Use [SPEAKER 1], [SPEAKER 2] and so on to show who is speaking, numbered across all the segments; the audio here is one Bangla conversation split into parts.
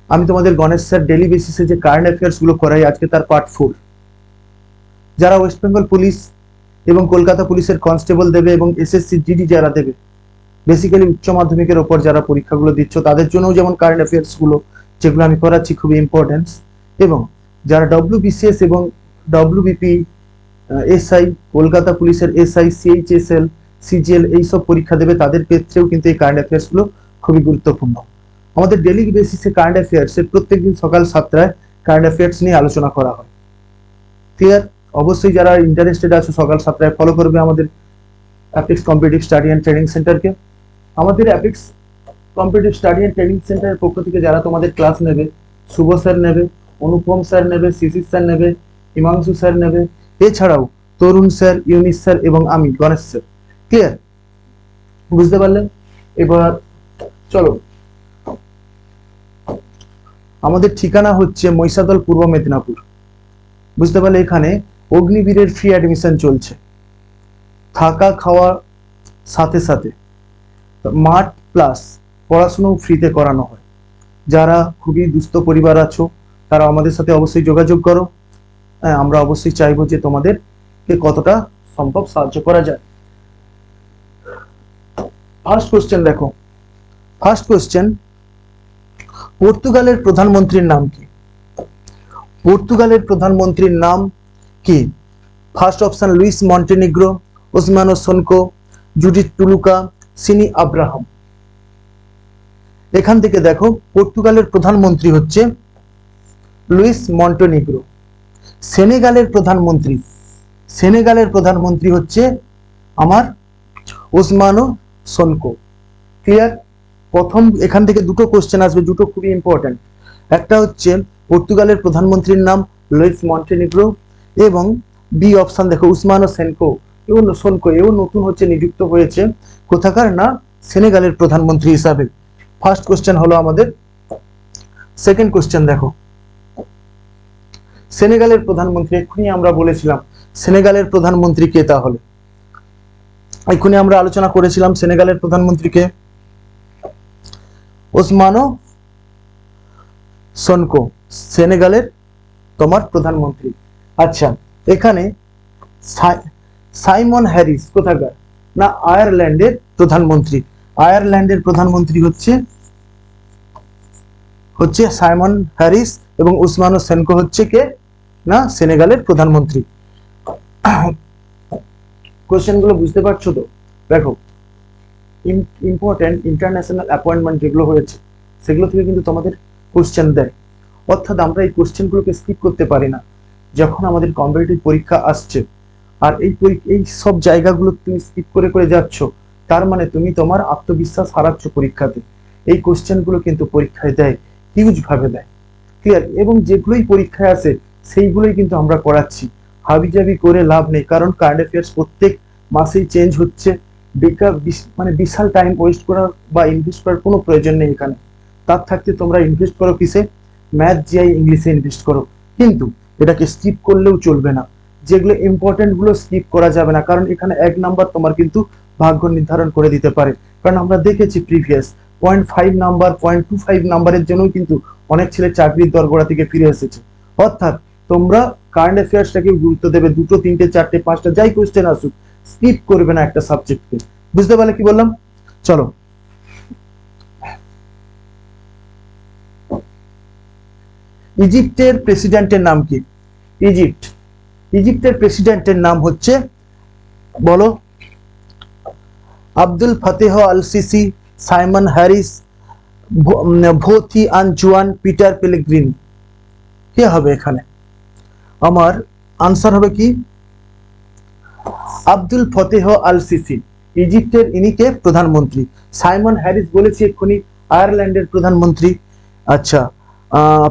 [SPEAKER 1] আমি তোমাদের গণেশ স্যার ডেলি বেসিসে যে কারেন্ট অ্যাফেয়ার্স গুলো করাই, আজকে তার পার্ট 4। যারা ওয়েস্ট বেঙ্গল পুলিশ এবং কলকাতা পুলিশের কনস্টেবল দেবে এবং এসএসসি জিডি যারা দেবে, বেসিক্যালি উচ্চ মাধ্যমিকের ওপর যারা পরীক্ষাগুলো দিচ্ছ তাদের জন্যও যেমন কারেন্ট অ্যাফেয়ার্স গুলো যেগুলো আমি করাচ্ছি খুবই ইম্পর্টেন্স, এবং যারা ডব্লিউবিসিএস এবং ডব্লিউবিপি, এসআই, কলকাতা পুলিশের এসআই, সিএইচএসএল, সিজিএল এইসব পরীক্ষা দেবে তাদের ক্ষেত্রেও কিন্তু এই কারেন্ট অ্যাফেয়ার্স গুলো খুবই গুরুত্বপূর্ণ। আমাদের ডেলি বেসিসে কারেন্ট অ্যাফেয়ার্সের প্রত্যেকদিন সকাল 7টায় কারেন্ট অ্যাফেয়ার্স নিয়ে আলোচনা করা হয়। ক্লিয়ার? অবশ্যই যারা ইন্টারেস্টেড আছে সকাল 7টায় ফলো করবে আমাদের Apex competitive study and training সেন্টারকে। আমাদের Apex competitive study and training সেন্টারের পক্ষ থেকে যারা তোমাদের ক্লাস নেবে, শুভ স্যার নেবে, অনুপম স্যার নেবে, শিশির স্যার নেবে, হিমাংশু স্যার নেবে, এছাড়াও তরুণ স্যার, ইউনিস স্যার এবং আমি গণেশ স্যার। ক্লিয়ার? বুঝতে পারলেন? এবার চলো, আমাদের ঠিকানা হচ্ছে মহিষাদল, পূর্ব মেদিনীপুর। বুঝতে পারলে? এখানে অগ্নিবীরের ফ্রি অ্যাডমিশন চলছে, থাকা খাওয়া সাথে সাথে, মাঠ প্লাস পড়াশোনাও ফ্রিতে করানো হয়। যারা খুবই দুস্থ পরিবার আছো তারা আমাদের সাথে অবশ্যই যোগাযোগ করো। হ্যাঁ, আমরা অবশ্যই চাইবো যে তোমাদেরকে কতটা সম্ভব সাহায্য করা যায়। ফার্স্ট কোশ্চেন দেখো, ফার্স্ট কোশ্চেন, পর্তুগালের প্রধানমন্ত্রীর নাম কি? পর্তুগালের প্রধানমন্ত্রীর নাম কি? First option Luis Montenegro, Ousmane Sonko, Judith Tuluka, Sini Abraham. এখান থেকে দেখো পর্তুগালের প্রধানমন্ত্রী হচ্ছে লুইস মন্টেনিগ্রো। সেনেগালের প্রধানমন্ত্রী হচ্ছে আমার ওসমানো সোনকো। ক্লিয়ার? প্রথম এখান থেকে দুটো কোশ্চেন আসবে, দুটো খুবই ইম্পর্টেন্ট। একটা হচ্ছে পর্তুগালের প্রধানমন্ত্রীর নাম লুইস মন্টেনিগ্রো, এবং বি অপশন দেখো উসমানো সোনকো, এও নতুন হচ্ছে নিযুক্ত হয়েছে কোথাকার না সেনেগালের প্রধানমন্ত্রী হিসাবে। ফার্স্ট কোশ্চেন হলো আমাদের। সেকেন্ড কোশ্চেন দেখো, সেনেগালের প্রধানমন্ত্রী, এক্ষুনি আমরা বলেছিলাম সেনেগালের প্রধানমন্ত্রী কে, তাহলে এক্ষুনি আমরা আলোচনা করেছিলাম সেনেগালের প্রধানমন্ত্রীকে ওসমানো সোনকো, সেনেগালের তোমার প্রধানমন্ত্রী। আচ্ছা, এখানে সাইমন হ্যারিস কোথাকার না আয়ারল্যান্ডের প্রধানমন্ত্রী। আয়ারল্যান্ডের প্রধানমন্ত্রী হচ্ছে সাইমন হ্যারিস, এবং উসমানো সোনকো হচ্ছে কে না সেনেগালের প্রধানমন্ত্রী। কোশ্চেনগুলো বুঝতে পারছো তো? দেখো, ইম্পর্টেন্ট ইন্টারন্যাশনাল অ্যাপয়েন্টমেন্ট যেগুলো হয়েছে সেগুলো থেকে কিন্তু তোমাদের কোশ্চেন দেয়, অর্থাৎ আমরা এই কোশ্চেনগুলোকে স্কিপ করতে পারি না যখন আমাদের কম্পিটিটিভ পরীক্ষা আসছে। আর এই সব জায়গাগুলো তুমি স্কিপ করে করে যাচ্ছ, তার মানে তুমি তোমার আত্মবিশ্বাস হারাচ্ছ পরীক্ষাতে। এই কোশ্চেনগুলো কিন্তু পরীক্ষায় দেয়, হিউজ ভাবে দেয়। ক্লিয়ার? এবং যেগুলোই পরীক্ষায় আসে সেইগুলোই কিন্তু আমরা করাচ্ছি, হাবিজাবি করে লাভ নেই, কারণ কারেন্ট অ্যাফেয়ার্স প্রত্যেক মাসেই চেঞ্জ হচ্ছে। মানে বিশাল টাইম ওয়েস্ট করার বা ইনভেস্ট করার কোনো প্রয়োজন নেই এখানে। তার থাকতে তোমরা ইনভেস্ট করো কিসে? ম্যাথ, জিআই, ইংলিশে ইনভেস্ট করো। কিন্তু এটাকে স্কিপ করলেও চলবে না, যেগুলো ইম্পর্টেন্ট গুলো স্কিপ করা যাবে না, কারণ এখানে 1 নাম্বার তোমার কিন্তু ভাগ্য নির্ধারণ করে দিতে পারে। কারণ আমরা দেখেছি প্রিভিয়াস 0.5 নাম্বার, 0.25 নাম্বারের জন্য কিন্তু অনেক ছেলে চাকরির দরগোড়া থেকে ফিরে এসেছে। অর্থাৎ তোমরা কারেন্ট অ্যাফেয়ার্সটাকে গুরুত্ব দেবে, 2, 3, 4, 5টা যাই কোশ্চেন আসুক, স্কিপ করবে না একটা সাবজেক্টকে। বুঝতে পারলে কি বললাম? চলো, ইজিপ্টের প্রেসিডেন্টের নাম কি? ইজিপ্টের প্রেসিডেন্টের নাম হচ্ছে, বলো, Abdel Fattah al Sisi, Simon Harris, ভোথি আনজুয়ান, পিটার পেলেগ্রিনি। কে হবে এখানে? আমার আনসার হবে কি আব্দুল ফতেহ আল সিসি। ইজিপ্টের ইনি কে? প্রধানমন্ত্রী। সাইমন হ্যারিস বলেছি এক্ষুনি, আয়ারল্যান্ডের প্রধানমন্ত্রী। আচ্ছা,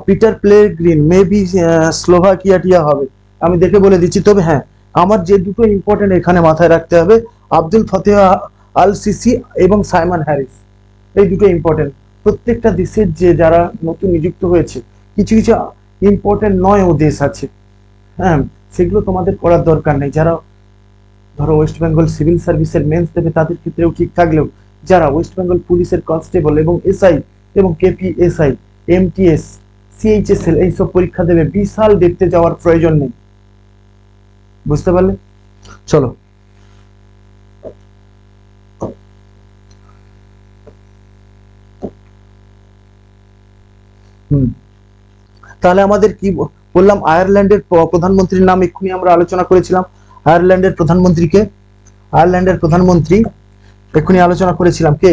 [SPEAKER 1] পিটার পেলেগ্রিনি মেবি স্লোভাকিয়া হবে, আমি দেখে বলে দিচ্ছি। তবে হ্যাঁ, আমার যে দুটো ইম্পর্টেন্ট এখানে মাথায় রাখতে হবে, আব্দুল ফতেহ আল সিসি এবং সাইমন হ্যারিস, এই দুটো ইম্পর্টেন্ট। প্রত্যেকটা দেশের যে যারা নতুন নিযুক্ত হয়েছে, কিছু কিছু ইম্পর্টেন্ট নয় ও দেশ আছে, হ্যাঁ, সেগুলো তোমাদের করার দরকার নেই। যারা ধরো ওয়েস্ট বেঙ্গল সিভিল সার্ভিসের মেন্স দেবে তাদের ক্ষেত্রেও ঠিক থাকলেও যারা ওয়েস্ট বেঙ্গল পুলিশের কনস্টেবল এবং এসআই এবং কেপিএসআই এমটিএস, সিএইচএসএল এইসব পরীক্ষা দেবে, বিশাল দেখতে যাওয়ার প্রয়োজন নেই। বুঝতে পারলে? চলো তাহলে আমাদের কি বললাম, আয়ারল্যান্ডের প্রধানমন্ত্রীর নাম এক্ষুনি আমরা আলোচনা করেছিলাম। আয়ারল্যান্ডের প্রধানমন্ত্রীকে, আয়ারল্যান্ডের প্রধানমন্ত্রী এক্ষুনি আলোচনা করেছিলাম, কে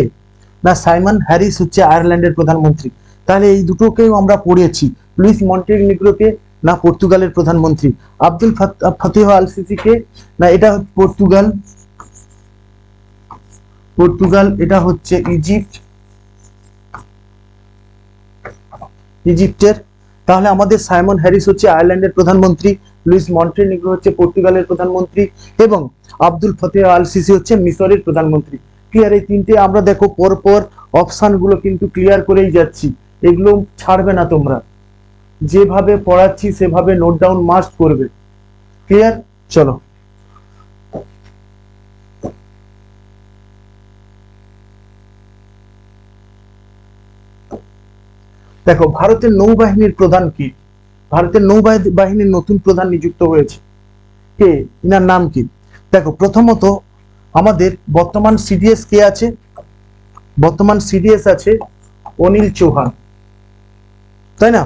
[SPEAKER 1] না সাইমন হ্যারিস হচ্ছে আয়ারল্যান্ডের প্রধানমন্ত্রী। তাহলে এই দুটোকেও আমরা পড়িয়েছি। লুইস মন্টেনেগ্রোকে না পর্তুগালের প্রধানমন্ত্রী, আব্দুল ফাতিহ আল সিসিকে না এটা পর্তুগাল, পর্তুগাল এটা হচ্ছে ইজিপ্ট, ইজিপ্টের। তাহলে আমাদের সাইমন হ্যারিস হচ্ছে আয়ারল্যান্ডের প্রধানমন্ত্রী, লুইস মন্টেনেগ্রো হচ্ছে পর্তুগালের প্রধানমন্ত্রী এবং আব্দুল ফাতিহ আল সিসি হচ্ছে মিশরের প্রধানমন্ত্রী। ক্লিয়ার? এই তিনটে আমরা দেখো পরপর অপশন গুলো কিন্তু ক্লিয়ার করেই যাচ্ছি, এগুলো ছাড়বে না তোমরা, যেভাবে পড়াচ্ছি সেভাবে নোট ডাউন মাস্ট করবে। ক্লিয়ার? চলো দেখো, ভারতের নৌবাহিনীর প্রধান কি? ভারতের নৌবাহিনীর নতুন প্রধান নিযুক্ত হয়েছে, কে? ইনার নাম কি? দেখো প্রথমত আমাদের বর্তমান সিডিএস কে আছে? বর্তমান সিডিএস আছে অনিল চৌহান, তাই না?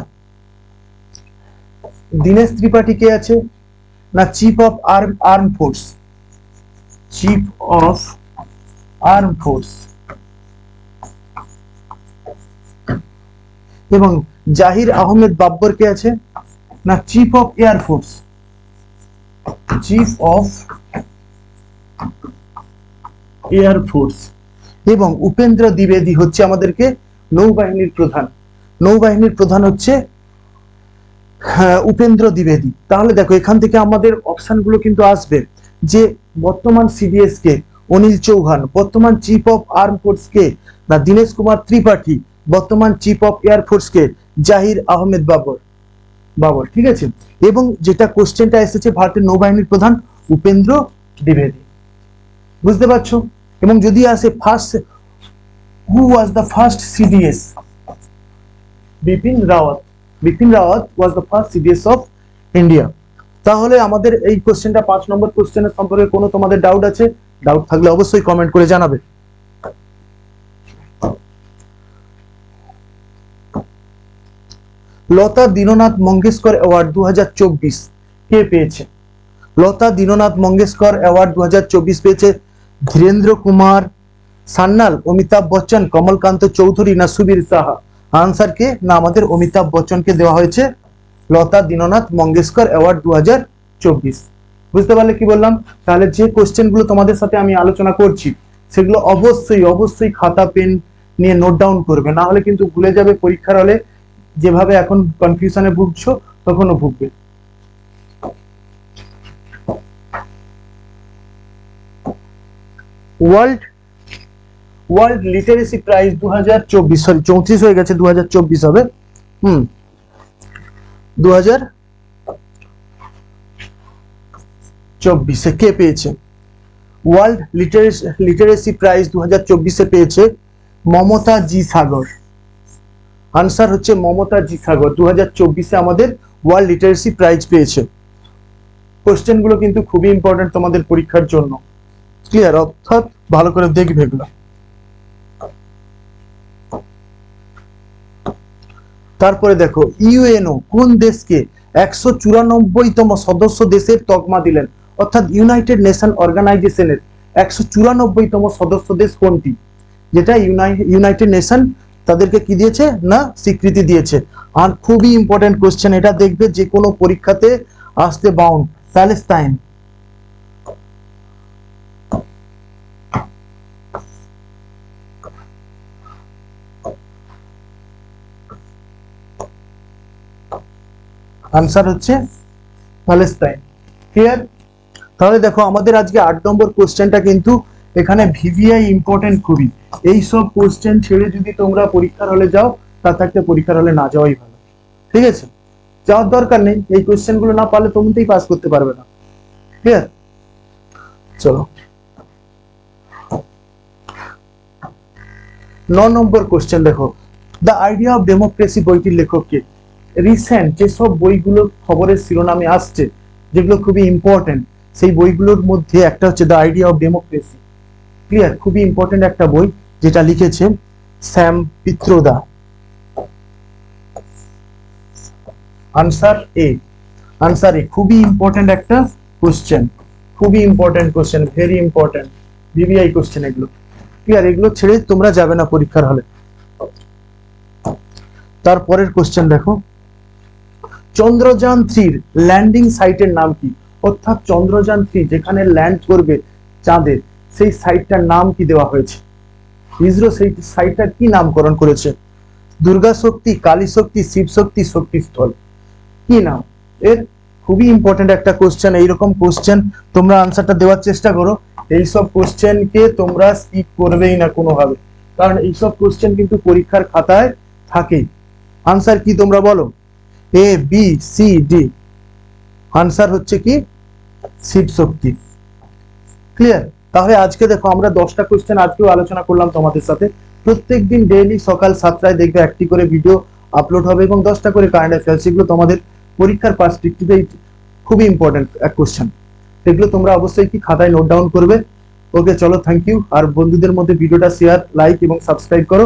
[SPEAKER 1] দীনেশ ত্রিপাঠী কে আছে না chief of arm force, chief of arm force. এবং জাহির আহমেদ বাব্বর কে আছে না chief of air force, chief of air force. এবং উপেন্দ্র দ্বিবেদী হচ্ছে আমাদেরকে নৌবাহিনীর প্রধান। নৌবাহিনীর প্রধান হচ্ছে উপেন্দ্র দ্বিবেদী। তাহলে দেখো এখান থেকে আমাদের অপশন গুলো কিন্তু আসবে যে বর্তমান সিডিএস কে অনিল চৌহান, বর্তমান চিফ অফ আর্ম ফোর্স কে না দীনেশ কুমার ত্রিপাঠী, বর্তমান চিফ অফ এয়ার ফোর্স কে জাহির আহমেদ বাবর। ঠিক আছে? এবং যেটা কোশ্চেনটা এসেছে ভারতের নৌবাহিনীর প্রধান উপেন্দ্র দ্বিবেদী। বুঝতে পারছো? এবং যদি আসে first, who was the first CDS? Bipin Rawat. Bipin Rawat was the first CDS of India. তাহলে আমাদের এই কোশ্চেনটা 5 নম্বর কোশ্চেনের সম্পর্কে কোনো তোমাদের ডাউট আছে? ডাউট থাকলে অবশ্যই কমেন্ট করে জানাবে। লতা দীননাথ মঙ্গেশকর অ্যাওয়ার্ড 2024 কে পেয়েছে? লতা দীননাথ মঙ্গেশকর অ্যাওয়ার্ড 2024 পেয়েছে ধীরেন্দ্র কুমার সান্যাল, অমিতাভ বচ্চন, কমলকান্ত চৌধুরী না সুবীর সাহা? আনসার কে না আমাদের অমিতাভ বচ্চনকে দেওয়া হয়েছে লতা দীননাথ মঙ্গেশকর অ্যাওয়ার্ড 2024। বুঝতে পারলে কি বললাম? তাহলে যে কোশ্চেন গুলো তোমাদের সাথে আমি আলোচনা করছি সেগুলো অবশ্যই খাতা পেন নিয়ে নোট ডাউন করবে, না হলে কিন্তু ভুলে যাবে। পরীক্ষার হলে যেভাবে এখন কনফিউশনে ভুগছো তখনও ভুগবে। ওয়ার্ল্ড লিটারেসি প্রাইজ 2024, সরি 34 হয়ে গেছে, 2024 হবে। 2024 কে পেয়েছে? ওয়ার্ল্ড লিটারেসি প্রাইজ 2024 পেয়েছে মমতা জি সাগর। আনসার হচ্ছে মমতা জি সাগর 2024 আমাদের ওয়ার্ল্ড লিটারেসি প্রাইজ পেয়েছে। কোশ্চেন গুলো কিন্তু খুবই ইম্পর্টেন্ট তোমাদের পরীক্ষার জন্য। ক্লিয়ার? অর্থাৎ ভালো করে দেখবে এগুলো। তারপরে দেখো ইউএনও কোন দেশকে 194তম সদস্য দেশের তকমা দিলেন? অর্থাৎ ইউনাইটেড নেশন অর্গানাইজেশনের 194তম সদস্য দেশ কোনটি? যেটা ইউনাইটেড নেশন তাদেরকে কি দিয়েছে না স্বীকৃতি দিয়েছে। আর খুবই ইম্পর্টেন্ট কোশ্চেন, এটা দেখবে যে কোনো পরীক্ষাতে আসতে বাউন্ড, প্যালেস্টাইন। আনসার হচ্ছে প্যালেস্টাইন। ক্লিয়ার? তাহলে দেখো আমাদের আজকে 8 নম্বর কোশ্চেনটা কিন্তু এখানে ভিভিআই ইম্পর্টেন্ট খুবই। এই সব কোশ্চেন ছেড়ে যদি তোমরা পরীক্ষার হলে যাও তার থাকতে পরীক্ষার হলে না যাওয়াই ভালো। ঠিক আছে? যাওয়ার দরকার নেই, এই কোশ্চেন গুলো না পারলে তোমরাই পাস করতে পারবে না। ক্লিয়ার? চলো 9 নম্বর কোশ্চেন দেখো, দ্য আইডিয়া অফ ডেমোক্রেসি বইটির লেখককে। রিসেন্ট যেসব বইগুলো খবরের শিরোনামে আসছে যেগুলো খুবই ইম্পর্টেন্ট, সেই বইগুলোর মধ্যে একটা হচ্ছে the idea of democracy. Clear? খুবই ইম্পর্টেন্ট একটা বই, যেটা লিখেছে স্যাম পিত্রোদা। আনসার এ। আনসার এ খুবই ইম্পর্টেন্ট একটা কোশ্চেন, খুবই important question, very important BBI question এগুলো। ক্লিয়ার? এগুলো ছেড়ে তোমরা যাবে না পরীক্ষার হলে। তারপরের কোশ্চেন দেখো, চন্দ্রযান-3 ল্যান্ডিং সাইটের নাম কি? অর্থাৎ চন্দ্রযান-3 যেখানে ল্যান্ড করবে চাঁদে, সেই সাইটটার নাম কি দেওয়া হয়েছে? ইসরো সেই সাইটটার কি নামকরণ করেছে? দুর্গা শক্তি, কালী শক্তি, শিব শক্তি, শক্তিস্থল, কি নাম এর? খুবই ইম্পর্টেন্ট একটা কোশ্চেন। এইরকম কোশ্চেন তোমরা আনসারটা দেওয়ার চেষ্টা করো। এইসব কোশ্চেনকে তোমরা স্কিপ করবেই না কোনোভাবে, কারণ এইসব কোশ্চেন কিন্তু পরীক্ষার খাতায় থাকেই। আনসার কি তোমরা বলো? এ, বি, সি, ডি। আনসার হচ্ছে কি শিব শক্তি। ক্লিয়ার? তাহলে আজকে দেখো আমরা 10টা কোশ্চেন আজকেও আলোচনা করলাম তোমাদের সাথে। প্রত্যেকদিন ডেইলি সকাল 7টায় দেখবে একটি করে ভিডিও আপলোড হবে এবং 10টা করে কারেন্ট অ্যাফেয়ার্স। সেগুলো তোমাদের পরীক্ষার পার্সপেক্টিভে খুবই ইম্পর্টেন্ট এক কোশ্চেন। এগুলো তোমরা অবশ্যই কি খাতায় নোট ডাউন করবে। ওকে, চলো, থ্যাংক ইউ। আর বন্ধুদের মধ্যে ভিডিওটা শেয়ার, লাইক এবং সাবস্ক্রাইব করো।